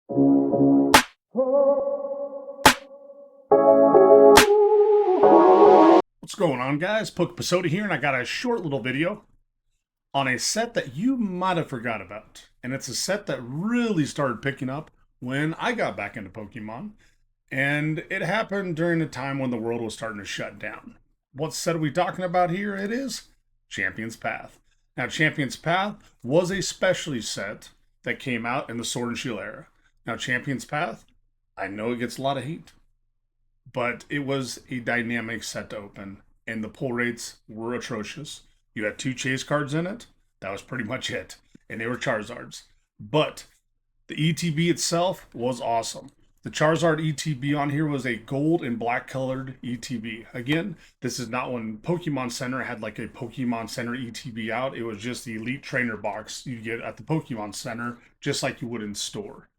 What's going on, guys? Pokepasoda here, and I got a short little video on a set that you might have forgot about. And it's a set that really started picking up when I got back into Pokemon. And it happened during the time when the world was starting to shut down. What set are we talking about here? It is Champion's Path. Now, Champion's Path was a specialty set that came out in the Sword and Shield era. Now, Champion's Path, I know it gets a lot of heat, but it was a dynamic set to open, and the pull rates were atrocious. You had two chase cards in it. That was pretty much it, and they were Charizards. But the ETB itself was awesome. The Charizard ETB on here was a gold and black colored ETB. Again, this is not when Pokemon Center had like a Pokemon Center ETB out. It was just the Elite Trainer box you get at the Pokemon Center, just like you would in store.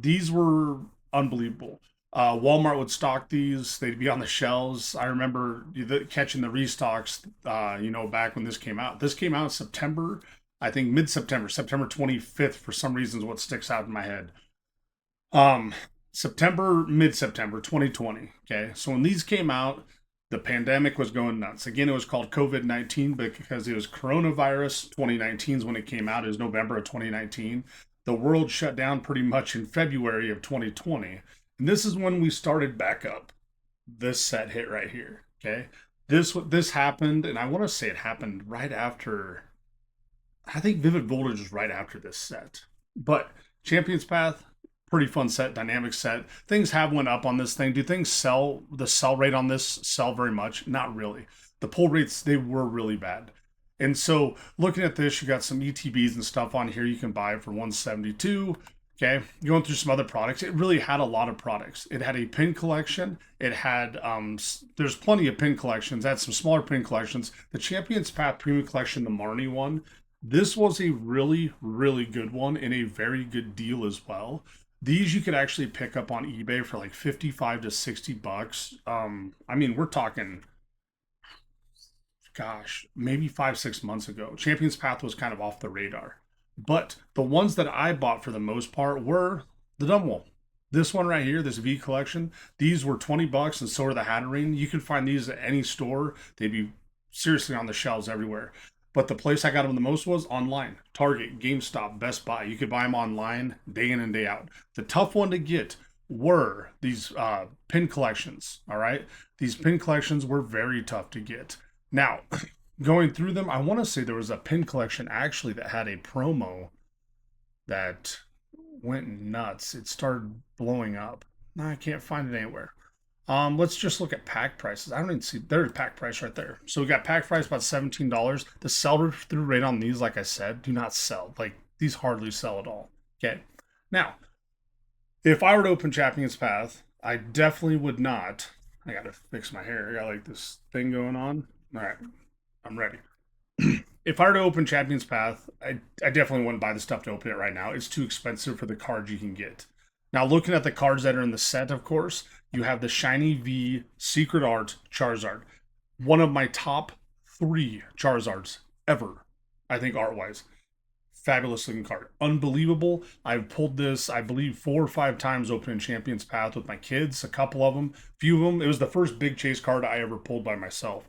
These were unbelievable. Walmart would stock these. They'd be on the shelves. I remember catching the restocks, back when this came out. This came out in September, I think mid-September, September 25th, for some reason is what sticks out in my head. Mid-September 2020. Okay. So when these came out, the pandemic was going nuts. Again, it was called COVID-19 because it was coronavirus 2019 is when it came out. It was November of 2019. The world shut down pretty much in February of 2020. And this is when we started back up. This set hit right here. Okay. This happened, and I want to say it happened right after, I think Vivid Voltage was right after this set. But Champion's Path, pretty fun set, dynamic set. Things have went up on this thing. Do things sell? The sell rate on this sell very much? Not really. The pull rates, they were really bad. And so looking at this, you got some ETBs and stuff on here you can buy for 172. Okay, going through some other products. It really had a lot of products. It had a pin collection. It had there's plenty of pin collections. It had some smaller pin collections. The Champion's Path Premium Collection, the Marnie one, this was a really, really good one and a very good deal as well. These you could actually pick up on eBay for like 55 to 60 bucks. We're talking, gosh, maybe 5, 6 months ago. Champion's Path was kind of off the radar. But the ones that I bought for the most part were the Dumble. This one right here, this V collection, these were 20 bucks, and so are the Hatterene. You can find these at any store. They'd be seriously on the shelves everywhere. But the place I got them the most was online. Target, GameStop, Best Buy. You could buy them online day in and day out. The tough one to get were these pin collections, all right? These pin collections were very tough to get. Now, going through them, I want to say there was a pin collection actually that had a promo that went nuts. It started blowing up. No, I can't find it anywhere. Let's just look at pack prices. I don't even see there's pack price right there. So we got pack price about $17. The sell through rate on these, like I said, do not sell. Like these hardly sell at all. Okay. Now, if I were to open Champion's Path, I definitely would not. I gotta fix my hair. I got like this thing going on. All right, I'm ready. If I were to open Champion's Path, I definitely wouldn't buy the stuff to open it right now. It's too expensive for the cards you can get. Now, looking at the cards that are in the set, of course, you have the Shiny V Secret Art Charizard. One of my top 3 Charizards ever, I think, art-wise. Fabulous looking card. Unbelievable. I've pulled this, I believe, 4 or 5 times opening Champion's Path with my kids, a couple of them. Few of them. It was the first big chase card I ever pulled by myself.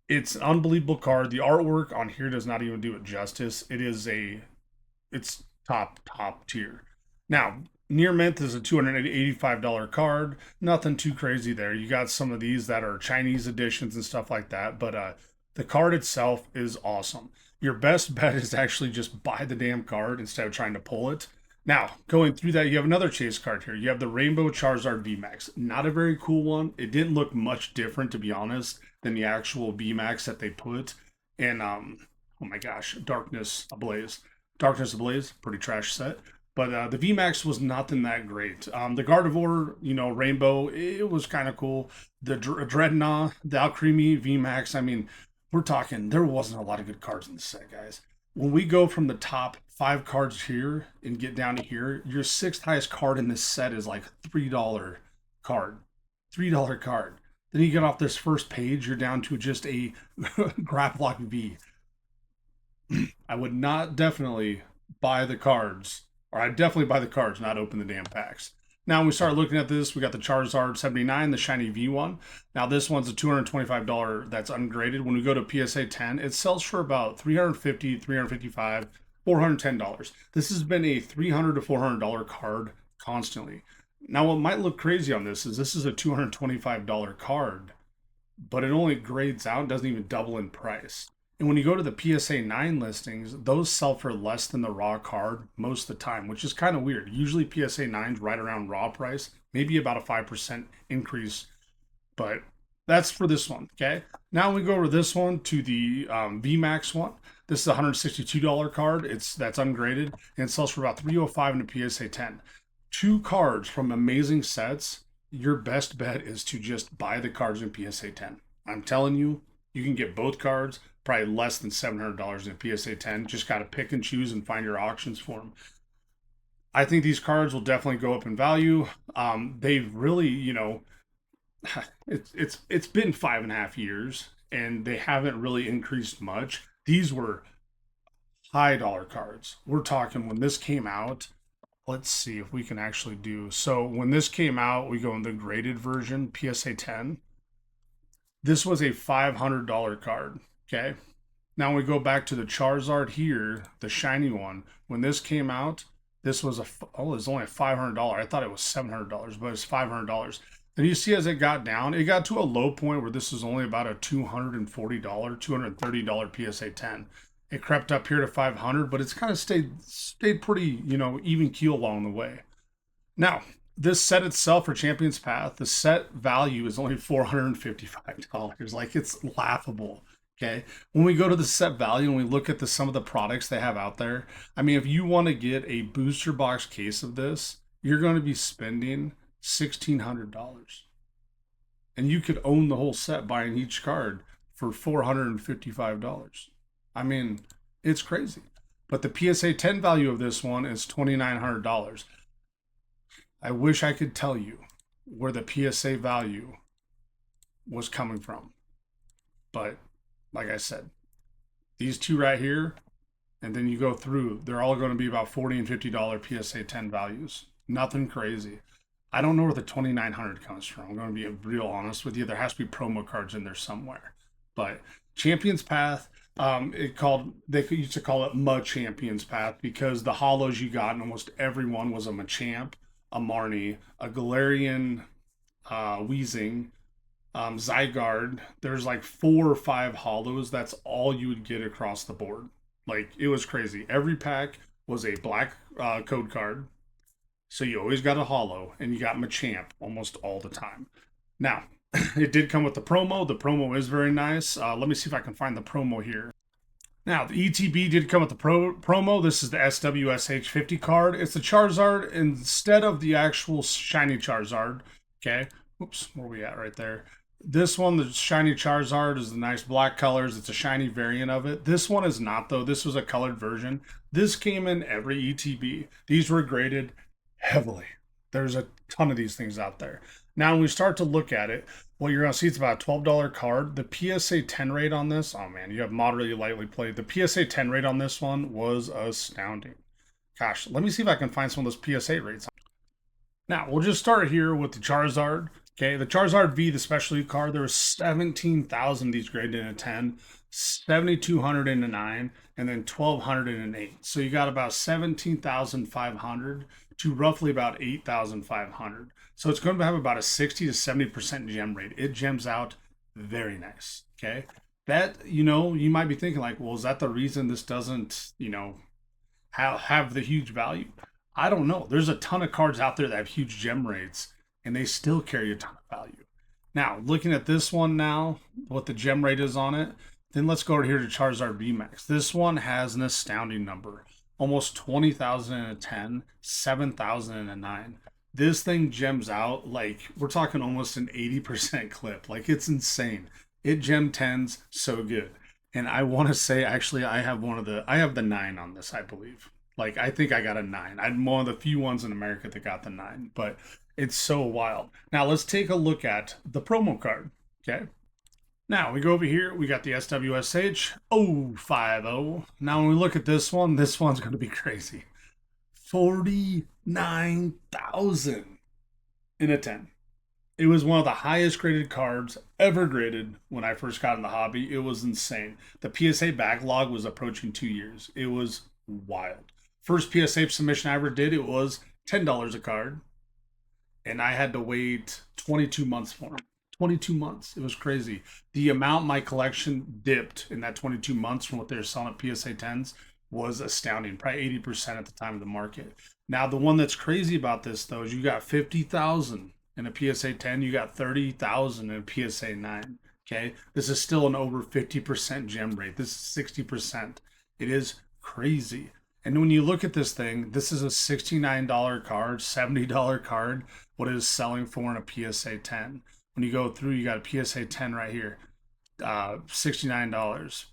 It's an unbelievable card. The artwork on here does not even do it justice. It's top tier. Now, Near Mint is a $285 card. Nothing too crazy there. You got some of these that are Chinese editions and stuff like that, but the card itself is awesome. Your best bet is actually just buy the damn card instead of trying to pull it. Now, going through that, you have another chase card here. You have the Rainbow Charizard VMAX. Not a very cool one. It didn't look much different, to be honest, than the actual VMAX that they put in, oh my gosh, Darkness Ablaze. Darkness Ablaze, pretty trash set. But the VMAX was nothing that great. The Gardevoir, Rainbow, it was kind of cool. The Dreadnought, the Alcremie VMAX, we're talking, there wasn't a lot of good cards in the set, guys. When we go from the top 5 cards here and get down to here, your 6th highest card in this set is like $3 card. $3 card. Then you get off this first page, you're down to just a Graplock V. I would not definitely buy the cards Or I'd definitely buy the cards, not open the damn packs. Now, when we start looking at this, we got the Charizard 79, the Shiny V1. Now, this one's a $225 that's ungraded. When we go to PSA 10, it sells for about $350, $355, $410. This has been a $300 to $400 card constantly. Now, what might look crazy on this is a $225 card, but it only grades out, doesn't even double in price. And when you go to the PSA 9 listings, those sell for less than the raw card most of the time, which is kind of weird. Usually PSA 9's right around raw price, maybe about a 5% increase, but that's for this one, okay? Now we go over this one to the VMAX one. This is a $162 card. That's ungraded, and it sells for about $305 in the PSA 10. Two cards from amazing sets. Your best bet is to just buy the cards in PSA 10. I'm telling you, you can get both cards probably less than $700 in a PSA 10. Just got to pick and choose and find your auctions for them. I think these cards will definitely go up in value. They've really, it's been 5.5 years and they haven't really increased much. These were high dollar cards. We're talking when this came out. Let's see if we can actually do. So when this came out, we go in the graded version, PSA 10. This was a $500 card. Okay. Now we go back to the Charizard here, the shiny one. When this came out, this was it's only a $500. I thought it was $700, but it's $500. Then you see as it got down, it got to a low point where this was only about a $240, $230 PSA 10. It crept up here to 500, but it's kind of stayed pretty, even keel along the way. Now, this set itself for Champions Path, the set value is only $455. Like, it's laughable. Okay. When we go to the set value and we look at some of the products they have out there, I mean, if you want to get a booster box case of this, you're going to be spending $1,600. And you could own the whole set buying each card for $455. I mean, it's crazy. But the PSA 10 value of this one is $2,900. I wish I could tell you where the PSA value was coming from. But like I said, these two right here, and then you go through, they're all going to be about $40 and $50 PSA 10 values. Nothing crazy. I don't know where the 2,900 comes from. I'm going to be real honest with you. There has to be promo cards in there somewhere. But Champions Path, they used to call it Ma Champions Path because the hollows you got in almost everyone was a Machamp, a Marnie, a Galarian, Weezing, Zygarde. There's like 4 or 5 hollows. That's all you would get across the board. Like, it was crazy. Every pack was a black code card. So you always got a hollow, and you got Machamp almost all the time. Now, it did come with the promo. The promo is very nice. Let me see if I can find the promo here. Now, the ETB did come with the promo. This is the SWSH 50 card. It's the Charizard instead of the actual Shiny Charizard. Okay. Oops, where are we at right there? This one, the Shiny Charizard, is the nice black colors. It's a shiny variant of it. This one is not, though. This was a colored version. This came in every ETB. These were graded heavily. There's a ton of these things out there. Now, when we start to look at it, what you're going to see is about a $12 card. The PSA 10 rate on this, oh man, you have moderately lightly played. The PSA 10 rate on this one was astounding. Gosh, let me see if I can find some of those PSA rates. Now, we'll just start here with the Charizard. Okay, the Charizard V, the specialty card, there was 17,000 these graded in a 10, 7,200 in a 9, and then 1,200 in an 8. So you got about 17,500 to roughly about 8,500. So it's going to have about a 60 to 70% gem rate. It gems out very nice. Okay, that, you might be thinking like, well, is that the reason this doesn't, have the huge value? I don't know. There's a ton of cards out there that have huge gem rates, and they still carry a ton of value. Now, looking at this one now, what the gem rate is on it, then let's go over here to Charizard VMAX. This one has an astounding number. Almost 20,000 in a 10, 7,000 in a 9. This thing gems out like, we're talking almost an 80% clip. Like, it's insane. It gem 10s so good. And I want to say, actually, I have the 9 on this, I believe. Like, I think I got a 9. I'm one of the few ones in America that got the 9. But it's so wild. Now, let's take a look at the promo card. Okay. Now, we go over here. We got the SWSH 050. Now, when we look at this one's going to be crazy. 49,000 in a 10. It was one of the highest graded cards ever graded when I first got in the hobby. It was insane. The PSA backlog was approaching 2 years. It was wild. First PSA submission I ever did, it was $10 a card. And I had to wait 22 months for them. 22 months. It was crazy. The amount my collection dipped in that 22 months from what they were selling at PSA 10s was astounding. Probably 80% at the time of the market. Now, the one that's crazy about this, though, is you got 50,000 in a PSA 10, you got 30,000 in a PSA 9. Okay. This is still an over 50% gem rate. This is 60%. It is crazy. And when you look at this thing, this is a $69 card, $70 card, what it is selling for in a PSA 10. When you go through, you got a PSA 10 right here, $69.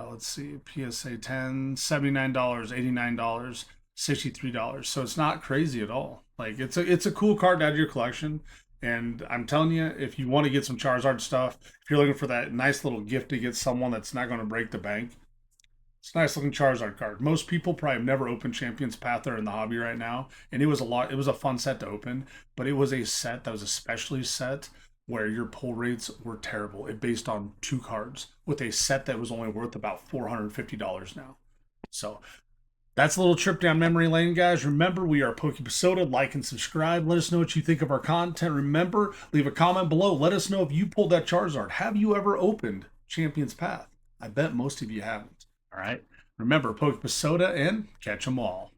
Let's see, PSA 10, $79, $89, $63. So it's not crazy at all. Like it's a cool card to add to your collection. And I'm telling you, if you want to get some Charizard stuff, if you're looking for that nice little gift to get someone that's not going to break the bank, it's a nice looking Charizard card. Most people probably have never opened Champion's Path that are in the hobby right now. And it was a fun set to open, but it was a set that was especially set where your pull rates were terrible. It based on 2 cards with a set that was only worth about $450 now. So that's a little trip down memory lane, guys. Remember, we are Pokeepisota. Like and subscribe. Let us know what you think of our content. Remember, leave a comment below. Let us know if you pulled that Charizard. Have you ever opened Champion's Path? I bet most of you haven't. All right. Remember, Pokeepisota and catch 'em all.